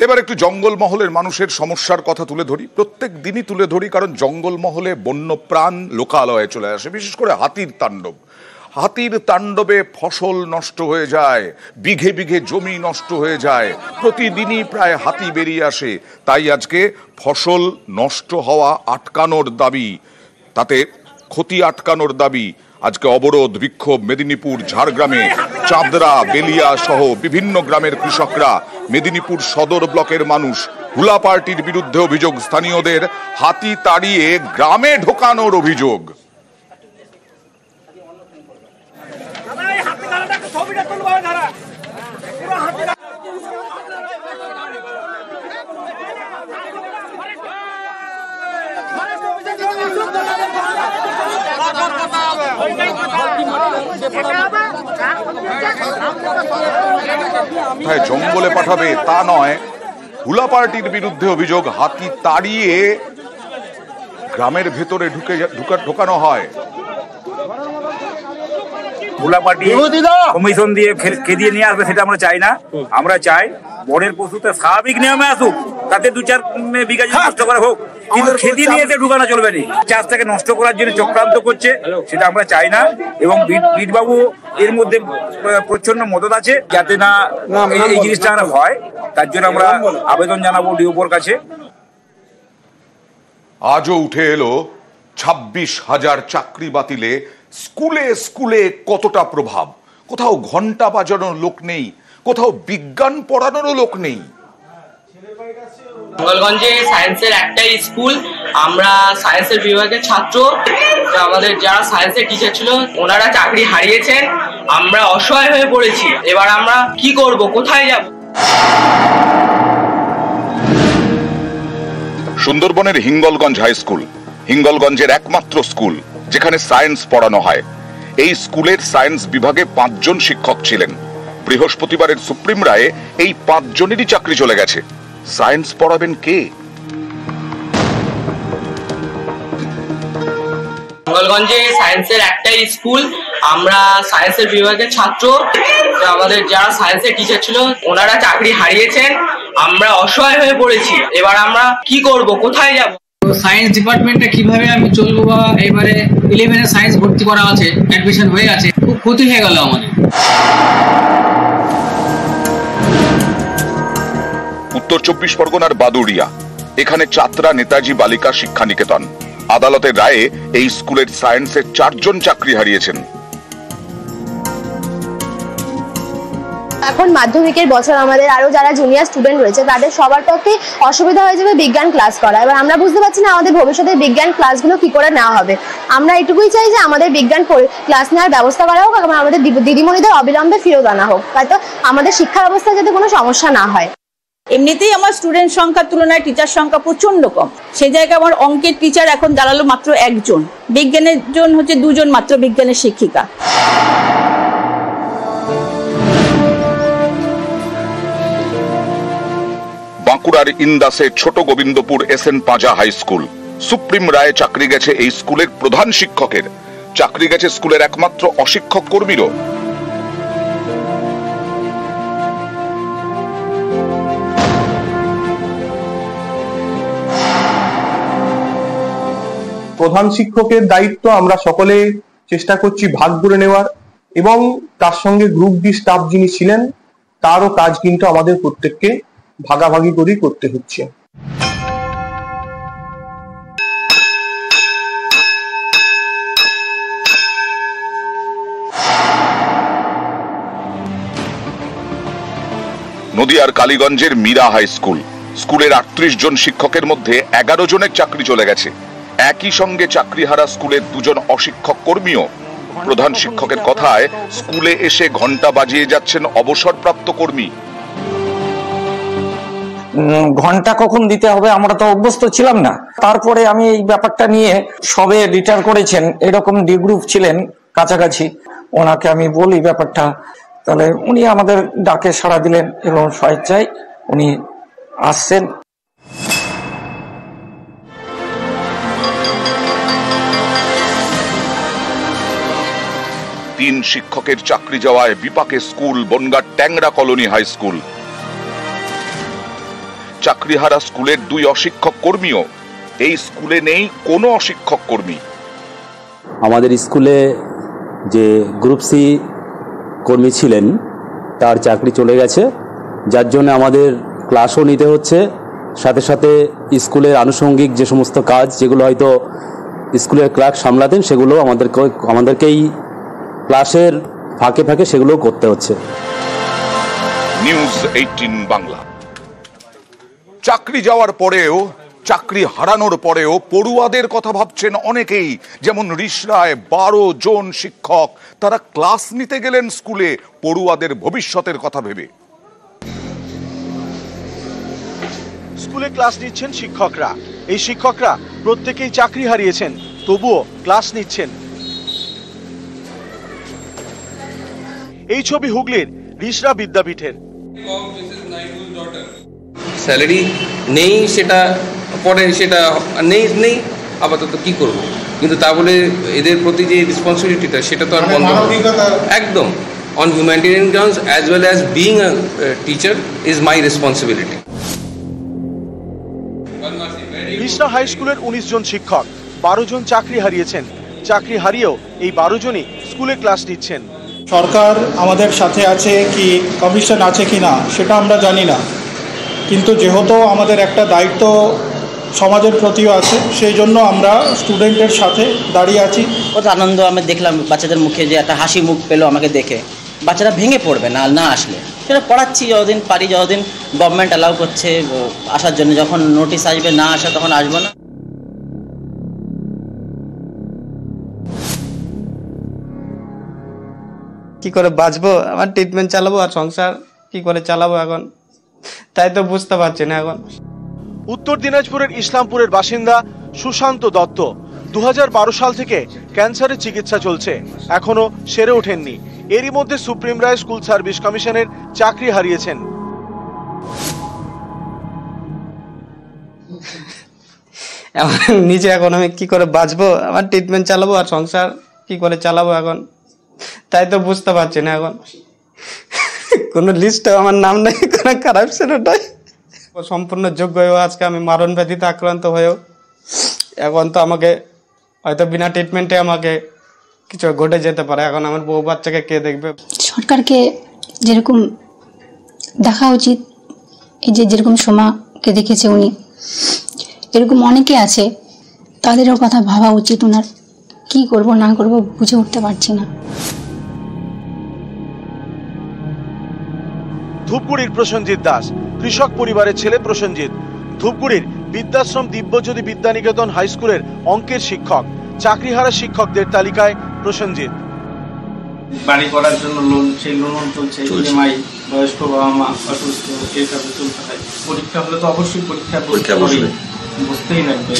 এবার একটু জঙ্গলমহলের মানুষের সমস্যার কথা তুলে ধরি, প্রত্যেক দিনই তুলে ধরি, কারণ জঙ্গলমহলে বন্যপ্রাণ লোকালয়ে চলে আসে, বিশেষ করে হাতির তাণ্ডব। হাতির তাণ্ডবে ফসল নষ্ট হয়ে যায়, বিঘে বিঘে জমি নষ্ট হয়ে যায়, প্রতিদিনই প্রায় হাতি বেরিয়ে আসে। তাই আজকে ফসল নষ্ট হওয়া আটকানোর দাবি, তাতে ক্ষতি আটকানোর দাবি আজকে অবরোধ বিক্ষোভ মেদিনীপুর, ঝাড়গ্রামে, চাঁদরা, বেলিয়া সহ বিভিন্ন গ্রামের কৃষকরা, মেদিনীপুর সদর ব্লকের মানুষ। হুলা পার্টির বিরুদ্ধে অভিযোগ, স্থানীয়দের হাতি তাড়িয়ে গ্রামে ঢোকানোর অভিযোগ। জঙ্গলে পাঠাবে তা নয়, হুলা পার্টির বিরুদ্ধে অভিযোগ হাতি তাড়িয়ে গ্রামের ভেতরে ঢোকানো হয়। হুলা পার্টি কমিশন দিয়ে খেদিয়ে নিয়ে আসবে, সেটা আমরা চাই না। আমরা চাই বনের পশুতে স্বাভাবিক নিয়মে আসুক, তাতে 2-4 বিঘা জমি নষ্ট করা হোক, কিন্তু খেদিয়ে নিয়ে এসে ঢুকানো চলবে না। চাষটাকে নষ্ট করার জন্য চক্রান্ত করছে, সেটা আমরা চাই না। এবং বিটবাবু এর মধ্যে প্রচ্ছন্ন মদত আছে, যাতে না এই জিনিসটা হয়, তার জন্য আমরা আবেদন জানাবো ডিওপোর কাছে। আজও উঠে এলো 26,000 চাকরি বাতিলে স্কুলে স্কুলে কতটা প্রভাব। কোথাও ঘন্টা বাজানোর লোক নেই, কোথাও বিজ্ঞান পড়ানোরও লোক নেই। মঙ্গলগঞ্জে সায়েন্সের একটাই স্কুল, আমরা সায়েন্সের বিভাগের ছাত্র। আমাদের যারা সায়েন্সের টিচার ছিল ওনারা চাকরি হারিয়েছেন, আমরা অসহায় হয়ে পড়েছি। এবার আমরা কি করব, কোথায় যাব? সুন্দরবনের হিঙ্গলগঞ্জ হাই স্কুল, হিঙ্গলগঞ্জের একমাত্র স্কুল যেখানে সায়েন্স পড়ানো হয়। এই স্কুলের সায়েন্স বিভাগে 5 জন শিক্ষক ছিলেন। বৃহস্পতিবারের সুপ্রিম রায়ে এই 5 জনেরই চাকরি চলে গেছে। সায়েন্স পড়াবেন কে? মঙ্গলগঞ্জে সায়েন্সের একটাই স্কুল, আমরা সায়েন্সের বিভাগের ছাত্র। আমাদের যারা সায়েন্সের টিচার ছিল ওনারা চাকরি হারিয়েছেন, আমরা অসহায় হয়ে পড়েছি। এবার আমরা কি করব, কোথায় যাব? সায়েন্স ডিপার্টমেন্টে কিভাবে আমি চলবো, বা এবারে 11-এ সায়েন্স ভর্তি করা আছে, অ্যাডমিশন হয়ে আছে, খুব ক্ষতি হয়ে গেল আমাদের। উত্তর 24 পরগনার বাদুড়িয়া, এখানে চাতরা নেতাজি বালিকা শিক্ষা নিকেতন। আদালতের রায়ে এই স্কুলের সায়েন্সের 4 জন চাকরি হারিয়েছেন। এখন মাধ্যমিকের বছর, আমাদের আরো যারা জুনিয়র স্টুডেন্ট রয়েছে তাদের সবার পক্ষে অসুবিধা হয়ে যাবে বিজ্ঞান ক্লাস করা। এবার আমরা বুঝতে পারছি না আমাদের ভবিষ্যতে বিজ্ঞান ক্লাসগুলো কি করে নেওয়া হবে। আমরা এটুকুই চাই যে আমাদের বিজ্ঞান ক্লাস নেওয়ার ব্যবস্থা করা হোক, এবং আমাদের দিদিমণিদের অবিলম্বে ফেরত আনা হোক, হয়তো আমাদের শিক্ষা ব্যবস্থায় যাতে কোনো সমস্যা না হয়। এমনিতেই আমার স্টুডেন্ট সংখ্যার তুলনায় টিচার সংখ্যা প্রচন্ড কম। সেই জায়গায় আমার অঙ্কের টিচার এখন দাঁড়ালো মাত্র 1 জন, বিজ্ঞানের জন হচ্ছে 2 জন মাত্র বিজ্ঞানের শিক্ষিকা। বাঁকুড়ার ইন্দাসে ছোট গোবিন্দপুর SN পাঁজা হাই স্কুল, সুপ্রিম রায়ে চাকরি গেছে এই স্কুলের প্রধান শিক্ষকের, চাকরি গেছে স্কুলের একমাত্র অশিক্ষক কর্মীরও। প্রধান শিক্ষকের দায়িত্ব আমরা সকলে চেষ্টা করছি ভাগ করে নেওয়ার, এবং তার সঙ্গে গ্রুপ ডি স্টাফ যিনি ছিলেন তারও কাজ কিন্তু আমাদের প্রত্যেককে ভাগাভাগি করেই করতে হচ্ছে। নদিয়ার কালীগঞ্জের মীরা হাই স্কুল, স্কুলের 38 জন শিক্ষকের মধ্যে 11 জনের চাকরি চলে গেছে। একই সঙ্গে চাকরিহারা স্কুলের 2 জন অশিক্ষক কর্মীও। প্রধান শিক্ষকের কথায় স্কুলে এসে ঘন্টা বাজিয়ে যাচ্ছেন অবসরপ্রাপ্ত কর্মী। ঘন্টা কখন দিতে হবে আমরা তো অভ্যস্ত ছিলাম না। তারপরে আমি এই ব্যাপারটা নিয়ে সবে রিটায়ার করেছেন এরকম ডি গ্রুপ ছিলেন কাছাকাছি, ওনাকে আমি বলি ব্যাপারটা, তাহলে উনি আমাদের ডাকে সাড়া দিলেন এবং স্বেচ্ছায় উনি আসছেন। তিন শিক্ষকের চাকরি যাওয়ায় বিপাকে স্কুল বনগাঁ ট্যাংরা কলোনি হাই স্কুল। চাকরিহারা স্কুলের 2 অশিক্ষক কর্মীও। এই স্কুলে নেই কোনো অশিক্ষক কর্মী। আমাদের স্কুলে যে গ্রুপ সি কর্মী ছিলেন তার চাকরি চলে গেছে, যার জন্য আমাদের ক্লাসও নিতে হচ্ছে, সাথে সাথে স্কুলের আনুষঙ্গিক যে সমস্ত কাজ যেগুলো হয়তো স্কুলের ক্লার্ক সামলাতেন সেগুলো আমাদেরকেই ক্লাসের ফাঁকে ফাঁকে সেগুলো করতে হচ্ছে। নিউজ 18 বাংলা। চাকরি যাওয়ার পরেও, চাকরি হারানোর পরেও পড়ুয়াদের কথা ভাবছেন অনেকেই। যেমন রিষড়ায় 12 জন শিক্ষক তারা ক্লাস নিতে গেলেন স্কুলে পড়ুয়াদের ভবিষ্যতের কথা ভেবে। স্কুলে ক্লাস নিচ্ছেন শিক্ষকরা। এই শিক্ষকরা প্রত্যেকেই চাকরি হারিয়েছেন, তবুও ক্লাস নিচ্ছেন। এই ছবি হুগলির রিষড়া বিদ্যাপীঠের। স্যালারি নেই, সেটা পরে সেটা নেই আপাতত কি করব, কিন্তু তা বলে এদের প্রতি যে রেসপন্সিবিলিটিটা সেটা তো আর বন্ধ একদম on humanitarian grounds as well as being a teacher is my responsibility. Rishra high স্কুলের 19 জন শিক্ষক, 12 জন চাকরি হারিয়েছেন। চাকরি হারিয়েও এই 12 জনই স্কুলে ক্লাস নিচ্ছেন। সরকার আমাদের সাথে আছে কি, কমিশন আছে কি না সেটা আমরা জানি না, কিন্তু যেহেতু আমাদের একটা দায়িত্ব সমাজের প্রতিও আছে, সেই জন্য আমরা স্টুডেন্টের সাথে দাঁড়িয়ে আছি। কত আনন্দ আমি দেখলাম বাচ্চাদের মুখে, যে একটা হাসি মুখ পেলো আমাকে দেখে। বাচ্চারা ভেঙে পড়বে না আসলে, সেটা পড়াচ্ছি যতদিন পারি, যতদিন গভর্নমেন্ট অ্যালাউ করছে আসার জন্য। যখন নোটিশ আসবে না আসা তখন আসবো না। কি করে বাঁচবো, আমার ট্রিটমেন্ট চালাবো আর সংসার কি করে চালাবো এখন, তাই তো বুঝতে পারছি না এখন। উত্তর দিনাজপুরের ইসলামপুরের বাসিন্দা সুশান্ত দত্ত 2012 সাল থেকে ক্যান্সারের চিকিৎসা চলছে, এখনো সেরে ওঠেননি। এরই মধ্যে সুপ্রিম রায় স্কুল সার্ভিস কমিশনের চাকরি হারিয়েছেন। নিজে এখন আমি কি করে বাঁচবো, আমার ট্রিটমেন্ট চালাবো আর সংসার কি করে চালাবো এখন, তাই তো বুঝতে পারছি না এখন। কোনো লিস্টে আমার নাম নেই, কোনো খারাপ সেটাই সম্পূর্ণ যোগ্য হয়েও আজকে আমি মারণ ব্যাধিতে আক্রান্ত হয়েও এখন তো আমাকে হয়তো বিনা ট্রিটমেন্টে আমাকে কিছু ঘটে যেতে পারে। এখন আমার বউ বাচ্চাকে কে দেখবে? সরকারকে যেরকম দেখা উচিত, এই যে যেরকম সোমাকে দেখেছে উনি, এরকম অনেকে আছে, তাদেরও কথা ভাবা উচিত। ওনার কি করব না করব বুঝে উঠতে পারছি না। ধূপগুড়ির প্রসেনজিৎ দাস কৃষক পরিবারের ছেলে। প্রসেনজিৎ ধূপগুড়ির বিদ্যাশ্রম দিব্যজ্যোতি বিদ্যানিকেতন হাই স্কুলের অঙ্কের শিক্ষক। চাকরিহারা শিক্ষকদের তালিকায় প্রসেনজিৎ। বাড়ি করার জন্য লোন, সেই লোন চলছে, ইএমআই, বয়স্ক বাবা মা অসুস্থ, এইসব চলতে হয়। পরীক্ষা হলে তো অবশ্যই পরীক্ষা বুঝতেই লাগবে,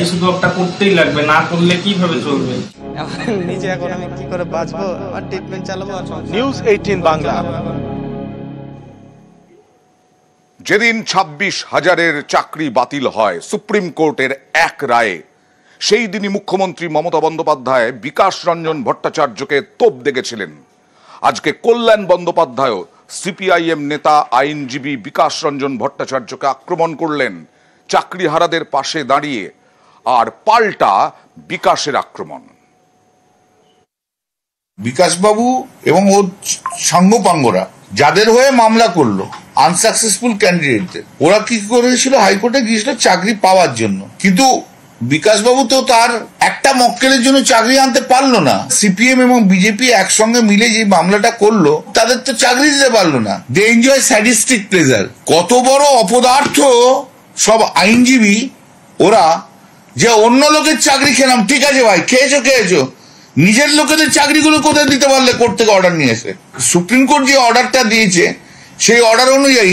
কিছু একটা করতেই লাগবে, না করলে কিভাবে চলবে? নিজে এখন আমি কি করে বাঁচবো, আমার ট্রিটমেন্ট চালাবো। নিউজ 18 বাংলা। যেদিন 26,000-এর চাকরি বাতিল হয় সুপ্রিম কোর্টের এক রায়ে, সেই দিনই মুখ্যমন্ত্রী মমতা বন্দ্যোপাধ্যায় বিকাশ রঞ্জন ভট্টাচার্যকে তোপ দেখেছিলেন। আজকে কল্যাণ বন্দ্যোপাধ্যায়ও সিপিআইএম নেতা আইনজীবী বিকাশ রঞ্জন ভট্টাচার্যকে আক্রমণ করলেন চাকরিহারাদের পাশে দাঁড়িয়ে, আর পাল্টা বিকাশের আক্রমণ। বিকাশবাবু এবং ওর সাঙ্গপাঙ্গরা যাদের হয়ে মামলা করলো, আনসাকসেসফুল ক্যান্ডিডেটদের, ওরা কি করেছিল, হাইকোর্টে গিয়েছিল চাকরি পাওয়ার জন্য, কিন্তু বিকাশবাবু তো তার একটা মক্কেলের জন্য চাকরি আনতে পারলো না। সিপিএম এবং বিজেপি একসঙ্গে মিলে যে মামলাটা করলো, তাদের তো চাকরি দিতে পারলো না। They enjoy sadistic pleasure. কত বড় অপদার্থ সব আইনজীবী ওরা, যে অন্য লোকের চাকরি খেলাম, ঠিক আছে ভাই খেয়েছো, নিজের লোকেদের চাকরিগুলো কোথায় দিতে পারলে কোর্ট থেকে অর্ডার নিয়ে এসে। সুপ্রিম কোর্ট যে অর্ডারটা দিয়েছে সেই অর্ডার অনুযায়ী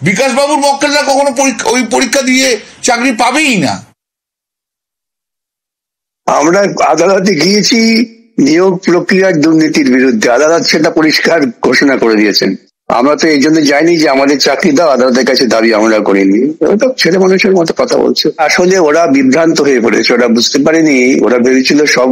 বিকাশবাবুর মক্কেলরা কখনো ওই পরীক্ষা দিয়ে চাকরি পাবেই না। আমরা আদালতে গিয়েছি নিয়োগ প্রক্রিয়ার দুর্নীতির বিরুদ্ধে, আদালত সেটা পরিষ্কার ঘোষণা করে দিয়েছেন। আমরা তো এই জন্য যাইনি যে আমাদের চাকরি দাও, আদালতের কাছে দাবি আমরা করিনি। ওরা তো ছেলে মানুষের মতো কথা বলছে। আসলে ওরা বিভ্রান্ত হয়ে পড়েছে, ওরা বুঝতে পারেনি, ওরা ভেবেছিল সব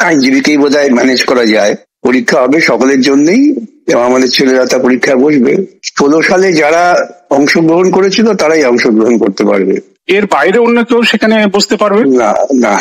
আইনজীবীকেই বোধহয় ম্যানেজ করা যায়, পরীক্ষা হবে সকলের জন্যই এবং আমাদের ছেলেরা তা পরীক্ষায় বসবে। 16 সালে যারা অংশগ্রহণ করেছিল তারাই অংশগ্রহণ করতে পারবে। এর বাইরে অন্য কেউ সেখানে বসতে পারবে না? না,